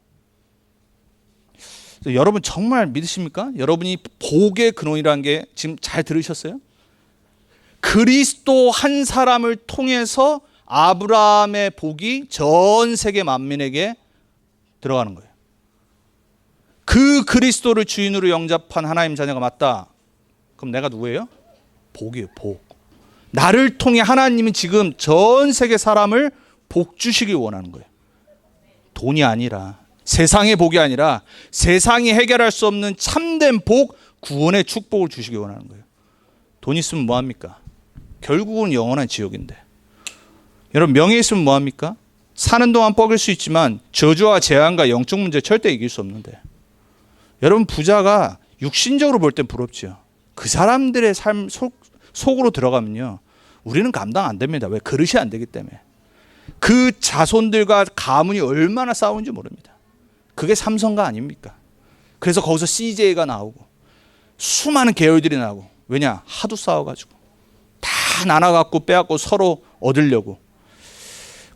여러분 정말 믿으십니까? 여러분이 복의 근원이라는 게 지금 잘 들으셨어요? 그리스도 한 사람을 통해서 아브라함의 복이 전 세계 만민에게 들어가는 거예요. 그 그리스도를 주인으로 영접한 하나님 자녀가 맞다. 그럼 내가 누구예요? 복이에요, 복. 나를 통해 하나님이 지금 전 세계 사람을 복 주시길 원하는 거예요. 돈이 아니라, 세상의 복이 아니라 세상이 해결할 수 없는 참된 복, 구원의 축복을 주시길 원하는 거예요. 돈 있으면 뭐합니까? 결국은 영원한 지옥인데. 여러분 명예 있으면 뭐합니까? 사는 동안 뻐길 수 있지만 저주와 재앙과 영적 문제 절대 이길 수 없는데. 여러분 부자가 육신적으로 볼 땐 부럽지요. 그 사람들의 삶 속으로 들어가면요, 우리는 감당 안 됩니다. 왜? 그릇이 안 되기 때문에. 그 자손들과 가문이 얼마나 싸운지 모릅니다. 그게 삼성가 아닙니까? 그래서 거기서 CJ가 나오고 수많은 계열들이 나오고. 왜냐? 하도 싸워가지고 다 나눠갖고 빼앗고 서로 얻으려고.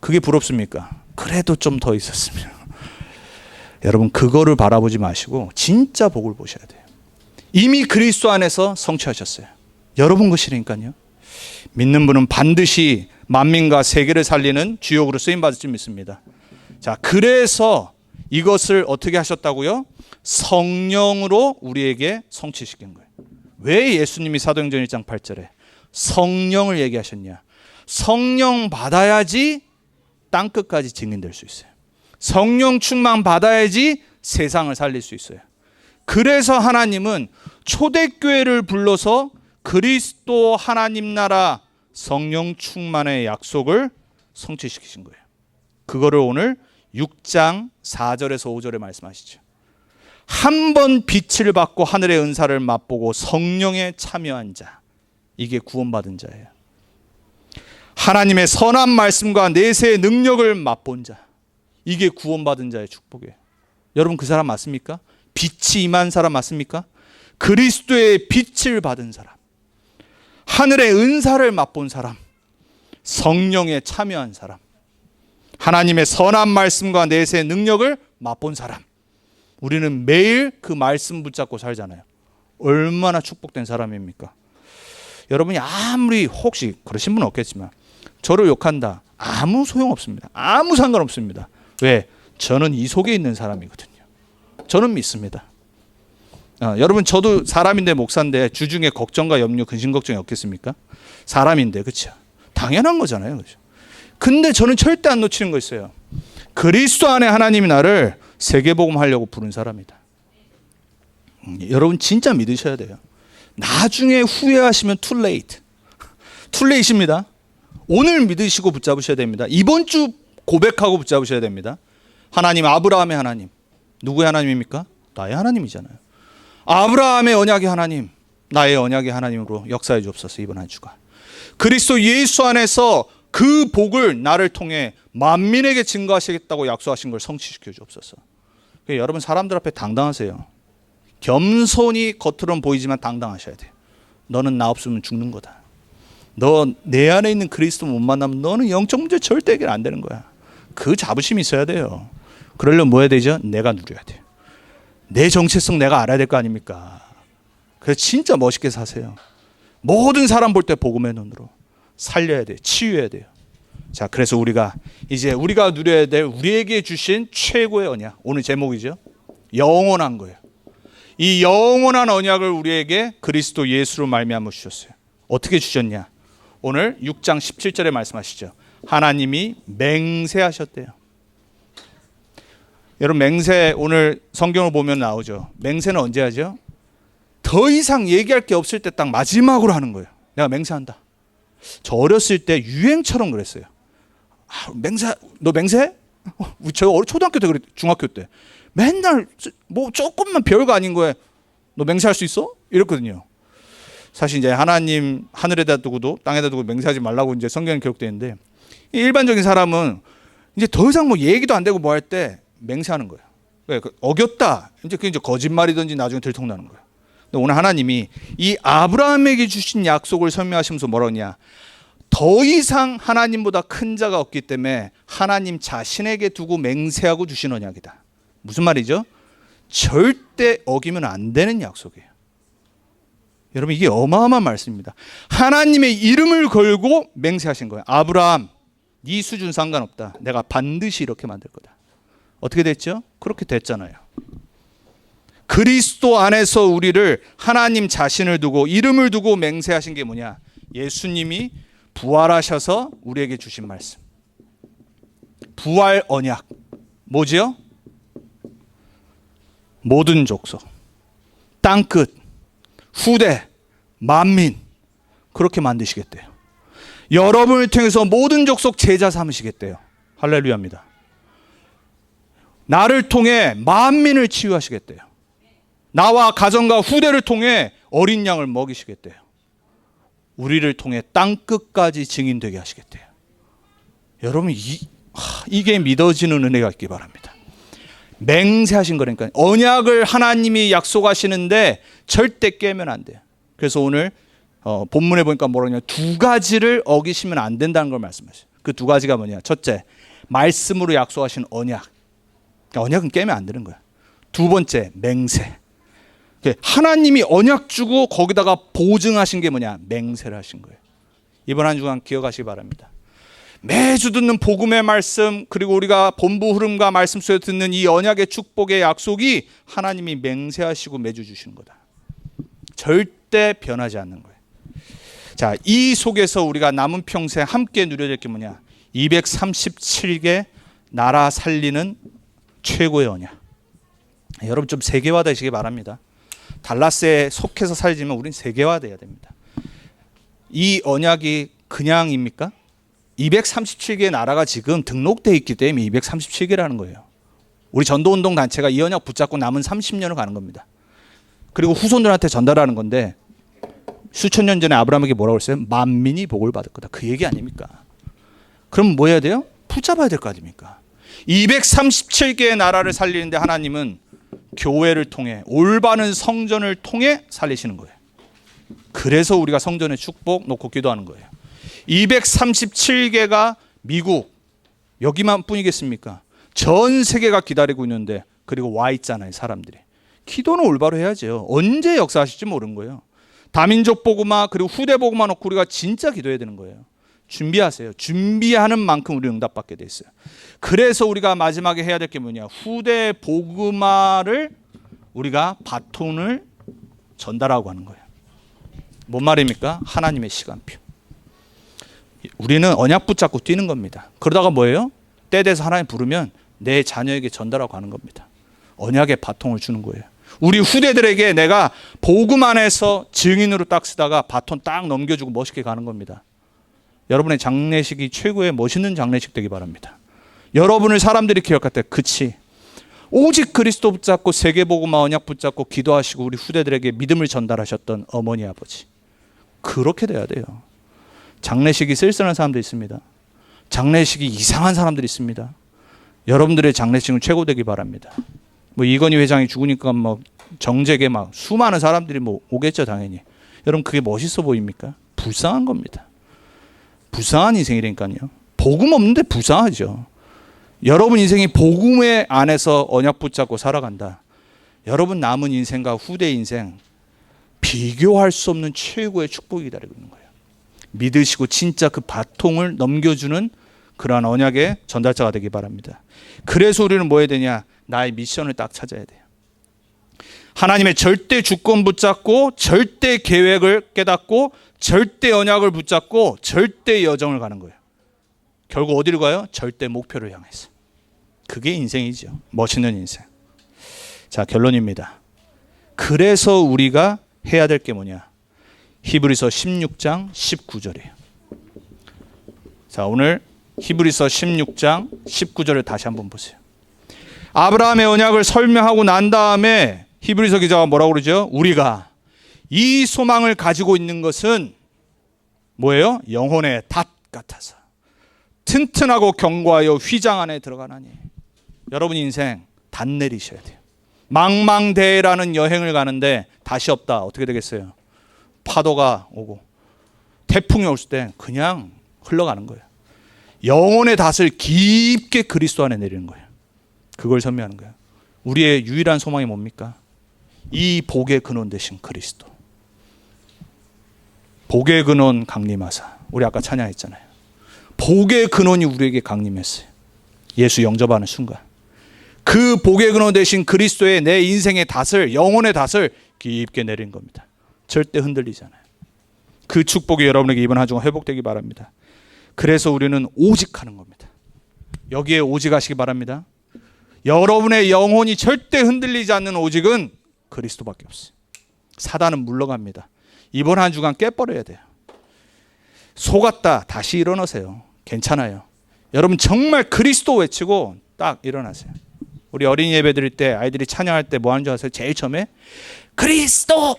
그게 부럽습니까? 그래도 좀 더 있었으면. 여러분 그거를 바라보지 마시고 진짜 복을 보셔야 돼요. 이미 그리스도 안에서 성취하셨어요. 여러분 것이니까요. 믿는 분은 반드시 만민과 세계를 살리는 주역으로 쓰임받을 줄 믿습니다. 자, 그래서 이것을 어떻게 하셨다고요? 성령으로 우리에게 성취시킨 거예요. 왜 예수님이 사도행전 1장 8절에 성령을 얘기하셨냐? 성령 받아야지 땅끝까지 증인될 수 있어요. 성령 충만 받아야지 세상을 살릴 수 있어요. 그래서 하나님은 초대교회를 불러서 그리스도 하나님 나라 성령 충만의 약속을 성취시키신 거예요. 그거를 오늘 6장 4절에서 5절에 말씀하시죠. 한 번 빛을 받고 하늘의 은사를 맛보고 성령에 참여한 자, 이게 구원받은 자예요. 하나님의 선한 말씀과 내세의 능력을 맛본 자, 이게 구원받은 자의 축복이에요. 여러분 그 사람 맞습니까? 빛이 임한 사람 맞습니까? 그리스도의 빛을 받은 사람, 하늘의 은사를 맛본 사람, 성령에 참여한 사람, 하나님의 선한 말씀과 내세의 능력을 맛본 사람. 우리는 매일 그 말씀 붙잡고 살잖아요. 얼마나 축복된 사람입니까? 여러분이 아무리 혹시 그러신 분은 없겠지만 저를 욕한다, 아무 소용없습니다. 아무 상관없습니다. 왜? 저는 이 속에 있는 사람이거든요. 저는 믿습니다. 여러분 저도 사람인데 목사인데 주중에 걱정과 염려, 근심 걱정이 없겠습니까? 사람인데, 그렇죠? 당연한 거잖아요, 그렇죠? 근데 저는 절대 안 놓치는 거 있어요. 그리스도 안에 하나님이 나를 세계복음 하려고 부른 사람이다. 여러분 진짜 믿으셔야 돼요. 나중에 후회하시면 too late. too late입니다. 오늘 믿으시고 붙잡으셔야 됩니다. 이번 주 고백하고 붙잡으셔야 됩니다. 하나님, 아브라함의 하나님. 누구의 하나님입니까? 나의 하나님이잖아요. 아브라함의 언약의 하나님, 나의 언약의 하나님으로 역사해 주옵소서. 이번 한 주간 그리스도 예수 안에서 그 복을 나를 통해 만민에게 증거하시겠다고 약속하신 걸 성취시켜 주옵소서. 여러분 사람들 앞에 당당하세요. 겸손히 겉으로는 보이지만 당당하셔야 돼요. 너는 나 없으면 죽는 거다. 너 내 안에 있는 그리스도 못 만나면 너는 영적 문제 절대 해결 안 되는 거야. 그 자부심이 있어야 돼요. 그러려면 뭐 해야 되죠? 내가 누려야 돼요. 내 정체성 내가 알아야 될 거 아닙니까? 그래서 진짜 멋있게 사세요. 모든 사람 볼 때 복음의 눈으로 살려야 돼요. 치유해야 돼요. 자, 그래서 우리가 누려야 될 우리에게 주신 최고의 언약, 오늘 제목이죠. 영원한 거예요. 이 영원한 언약을 우리에게 그리스도 예수로 말미암아 주셨어요. 어떻게 주셨냐? 오늘 6장 17절에 말씀하시죠. 하나님이 맹세하셨대요. 여러분 맹세 오늘 성경을 보면 나오죠. 맹세는 언제 하죠? 더 이상 얘기할 게 없을 때 딱 마지막으로 하는 거예요. 내가 맹세한다. 저 어렸을 때 유행처럼 그랬어요. 너 맹세해? 저 초등학교 때 중학교 때 맨날 뭐 조금만 별거 아닌 거에 너 맹세할 수 있어? 이랬거든요. 사실 이제 하나님 하늘에다 두고도 땅에다 두고 맹세하지 말라고 이제 성경에 기록되어 있는데, 일반적인 사람은 이제 더 이상 뭐 얘기도 안 되고 뭐 할 때 맹세하는 거예요. 왜? 어겼다. 이제 그게 이제 거짓말이든지 나중에 들통나는 거예요. 근데 오늘 하나님이 이 아브라함에게 주신 약속을 설명하시면서 뭐라고 하냐? 더 이상 하나님보다 큰 자가 없기 때문에 하나님 자신에게 두고 맹세하고 주신 언약이다. 무슨 말이죠? 절대 어기면 안 되는 약속이에요. 여러분, 이게 어마어마한 말씀입니다. 하나님의 이름을 걸고 맹세하신 거예요. 아브라함, 네 수준 상관없다. 내가 반드시 이렇게 만들 거다. 어떻게 됐죠? 그렇게 됐잖아요. 그리스도 안에서 우리를 하나님 자신을 두고 이름을 두고 맹세하신 게 뭐냐? 예수님이 부활하셔서 우리에게 주신 말씀. 부활 언약. 뭐지요? 모든 족속, 땅끝, 후대, 만민 그렇게 만드시겠대요. 여러분을 통해서 모든 족속 제자 삼으시겠대요. 할렐루야입니다. 나를 통해 만민을 치유하시겠대요. 나와 가정과 후대를 통해 어린 양을 먹이시겠대요. 우리를 통해 땅끝까지 증인되게 하시겠대요. 여러분, 이게 믿어지는 은혜가 있기 바랍니다. 맹세하신 거니까. 언약을 하나님이 약속하시는데 절대 깨면 안 돼요. 그래서 오늘 본문에 보니까 뭐라냐, 두 가지를 어기시면 안 된다는 걸 말씀하셔요. 그 두 가지가 뭐냐? 첫째, 말씀으로 약속하신 언약. 그러니까 언약은 깨면 안 되는 거야. 두 번째, 맹세. 하나님이 언약 주고 거기다가 보증하신 게 뭐냐? 맹세를 하신 거예요. 이번 한 주간 기억하시기 바랍니다. 매주 듣는 복음의 말씀, 그리고 우리가 본부 흐름과 말씀 속에 듣는 이 언약의 축복의 약속이 하나님이 맹세하시고 매주 주시는 거다. 절대 변하지 않는 거예요. 자, 이 속에서 우리가 남은 평생 함께 누려야 될 게 뭐냐? 237개 나라 살리는 최고의 언약. 여러분, 좀 세계화되시기 바랍니다. 달라스에 속해서 살지만 우린 세계화돼야 됩니다. 이 언약이 그냥입니까? 237개의 나라가 지금 등록되어 있기 때문에 237개라는 거예요. 우리 전도운동 단체가 이 언약 붙잡고 남은 30년을 가는 겁니다. 그리고 후손들한테 전달하는 건데, 수천 년 전에 아브라함에게 뭐라고 했어요? 만민이 복을 받을 거다. 그 얘기 아닙니까? 그럼 뭐 해야 돼요? 붙잡아야 될 거 아닙니까? 237개의 나라를 살리는데 하나님은 교회를 통해, 올바른 성전을 통해 살리시는 거예요. 그래서 우리가 성전의 축복 놓고 기도하는 거예요. 237개가 미국 여기만 뿐이겠습니까? 전 세계가 기다리고 있는데, 그리고 와 있잖아요, 사람들이. 기도는 올바로 해야죠. 언제 역사하실지 모르는 거예요. 다민족 복음화 그리고 후대 복음화 놓고 우리가 진짜 기도해야 되는 거예요. 준비하세요. 준비하는 만큼 우리 응답받게 돼 있어요. 그래서 우리가 마지막에 해야 될 게 뭐냐? 후대 복음화를 우리가 바톤을 전달하고 하는 거예요. 뭔 말입니까? 하나님의 시간표. 우리는 언약 붙잡고 뛰는 겁니다. 그러다가 뭐예요? 때 돼서 하나님 부르면 내 자녀에게 전달하고 하는 겁니다. 언약의 바통을 주는 거예요. 우리 후대들에게 내가 복음 안에서 증인으로 딱 쓰다가 바톤 딱 넘겨주고 멋있게 가는 겁니다. 여러분의 장례식이 최고의 멋있는 장례식 되기 바랍니다. 여러분을 사람들이 기억할 때, 그치, 오직 그리스도 붙잡고 세계복음화 언약 붙잡고 기도하시고 우리 후대들에게 믿음을 전달하셨던 어머니 아버지, 그렇게 돼야 돼요. 장례식이 쓸쓸한 사람도 있습니다. 장례식이 이상한 사람들이 있습니다. 여러분들의 장례식은 최고 되기 바랍니다. 뭐 이건희 회장이 죽으니까 뭐 정재계 막 수많은 사람들이 뭐 오겠죠, 당연히. 여러분, 그게 멋있어 보입니까? 불쌍한 겁니다. 불쌍한 인생이라니까요. 복음 없는데 불쌍하죠. 여러분 인생이 복음의 안에서 언약 붙잡고 살아간다. 여러분 남은 인생과 후대 인생 비교할 수 없는 최고의 축복이 기다리고 있는 거예요. 믿으시고 진짜 그 바통을 넘겨주는 그러한 언약의 전달자가 되기 바랍니다. 그래서 우리는 뭐 해야 되냐? 나의 미션을 딱 찾아야 돼요. 하나님의 절대 주권 붙잡고 절대 계획을 깨닫고 절대 언약을 붙잡고 절대 여정을 가는 거예요. 결국 어디로 가요? 절대 목표를 향해서. 그게 인생이죠. 멋있는 인생. 자, 결론입니다. 그래서 우리가 해야 될 게 뭐냐? 히브리서 16장 19절이에요. 자, 오늘 히브리서 16장 19절을 다시 한번 보세요. 아브라함의 언약을 설명하고 난 다음에 히브리서 기자가 뭐라고 그러죠? 우리가 이 소망을 가지고 있는 것은 뭐예요? 영혼의 닷 같아서 튼튼하고 견고하여 휘장 안에 들어가나니. 여러분 인생 닷 내리셔야 돼요. 망망대해라는 여행을 가는데 닷이 없다. 어떻게 되겠어요? 파도가 오고 태풍이 올 때 그냥 흘러가는 거예요. 영혼의 닷을 깊게 그리스도 안에 내리는 거예요. 그걸 선미하는 거예요. 우리의 유일한 소망이 뭡니까? 이 복의 근원 되신 그리스도. 복의 근원 강림하사. 우리 아까 찬양했잖아요. 복의 근원이 우리에게 강림했어요. 예수 영접하는 순간 그 복의 근원 되신 그리스도의 내 인생의 닷을, 영혼의 닷을 깊게 내린 겁니다. 절대 흔들리잖아요. 그 축복이 여러분에게 이번 한 주간 회복되기 바랍니다. 그래서 우리는 오직 하는 겁니다. 여기에 오직 하시기 바랍니다. 여러분의 영혼이 절대 흔들리지 않는 오직은 그리스도밖에 없어요. 사단은 물러갑니다. 이번 한 주간 깨버려야 돼요. 속았다 다시 일어나세요. 괜찮아요. 여러분 정말 그리스도 외치고 딱 일어나세요. 우리 어린이 예배 드릴 때 아이들이 찬양할 때 뭐 하는 줄 아세요? 제일 처음에 그리스도.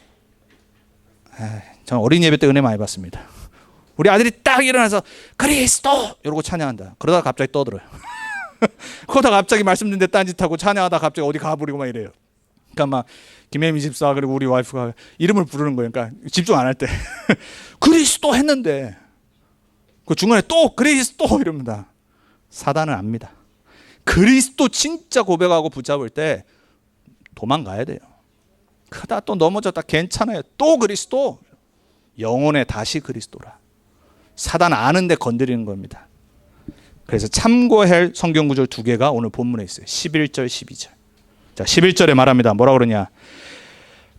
저는 어린이 예배 때 은혜 많이 받습니다. 우리 아들이 딱 일어나서 그리스도 이러고 찬양한다. 그러다가 갑자기 떠들어요. 그러다 갑자기 말씀 듣는데 딴짓하고 찬양하다 갑자기 어디 가버리고 막 이래요. 그러니까 막 김혜미 집사 그리고 우리 와이프가 이름을 부르는 거예요. 그러니까 집중 안 할 때 그리스도 했는데 그 중간에 또 그리스도 이럽니다. 사단은 압니다. 그리스도 진짜 고백하고 붙잡을 때 도망가야 돼요. 그러다 또 넘어졌다 괜찮아요. 또 그리스도. 영혼의 다시 그리스도라. 사단 아는데 건드리는 겁니다. 그래서 참고할 성경 구절 두 개가 오늘 본문에 있어요. 11절 12절. 자, 11절에 말합니다. 뭐라 그러냐?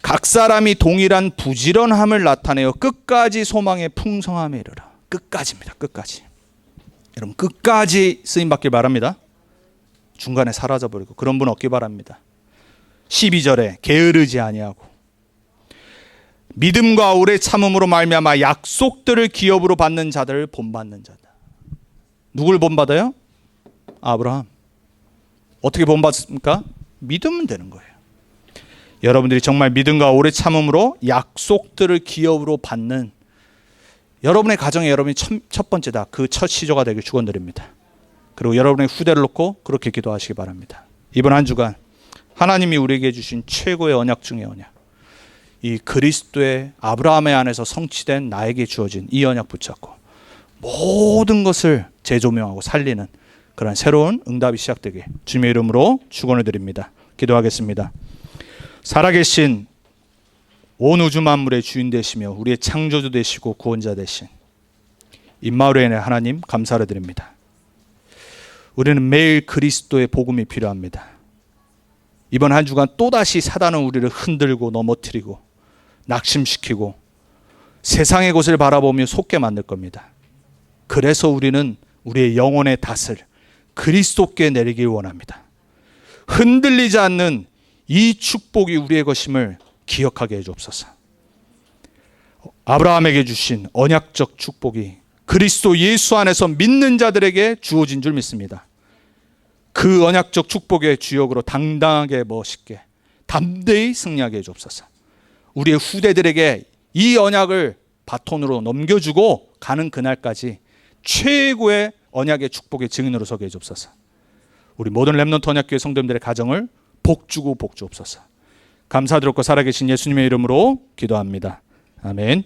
각 사람이 동일한 부지런함을 나타내어 끝까지 소망의 풍성함에 이르라. 끝까지입니다. 끝까지. 여러분 끝까지 쓰임 받길 바랍니다. 중간에 사라져버리고 그런 분 없기 바랍니다. 12절에 게으르지 아니하고 믿음과 오래 참음으로 말미암아 약속들을 기업으로 받는 자들을 본받는 자다. 누굴 본받아요? 아브라함. 어떻게 본받습니까? 믿으면 되는 거예요. 여러분들이 정말 믿음과 오래 참음으로 약속들을 기업으로 받는 여러분의 가정에 여러분이 첫 번째다. 그 첫 시조가 되길 축원드립니다. 그리고 여러분의 후대를 놓고 그렇게 기도하시기 바랍니다. 이번 한 주간 하나님이 우리에게 주신 최고의 언약 중의 언약, 이 그리스도의 아브라함의 안에서 성취된 나에게 주어진 이 언약 붙잡고 모든 것을 재조명하고 살리는 그런 새로운 응답이 시작되게 주님의 이름으로 축원을 드립니다. 기도하겠습니다. 살아계신 온 우주 만물의 주인 되시며 우리의 창조주 되시고 구원자 되신 임마누엘의 하나님 감사를 드립니다. 우리는 매일 그리스도의 복음이 필요합니다. 이번 한 주간 또다시 사단은 우리를 흔들고 넘어뜨리고 낙심시키고 세상의 것을 바라보며 속게 만들 겁니다. 그래서 우리는 우리의 영혼의 닷을 그리스도께 내리길 원합니다. 흔들리지 않는 이 축복이 우리의 것임을 기억하게 해주옵소서. 아브라함에게 주신 언약적 축복이 그리스도 예수 안에서 믿는 자들에게 주어진 줄 믿습니다. 그 언약적 축복의 주역으로 당당하게 멋있게 담대히 승리하게 해주옵소서. 우리의 후대들에게 이 언약을 바톤으로 넘겨주고 가는 그날까지 최고의 언약의 축복의 증인으로 서게 해주옵소서. 우리 모든 렘넌트 언약교회 성도님들의 가정을 복주고 복주옵소서. 감사드렸고 살아계신 예수님의 이름으로 기도합니다. 아멘.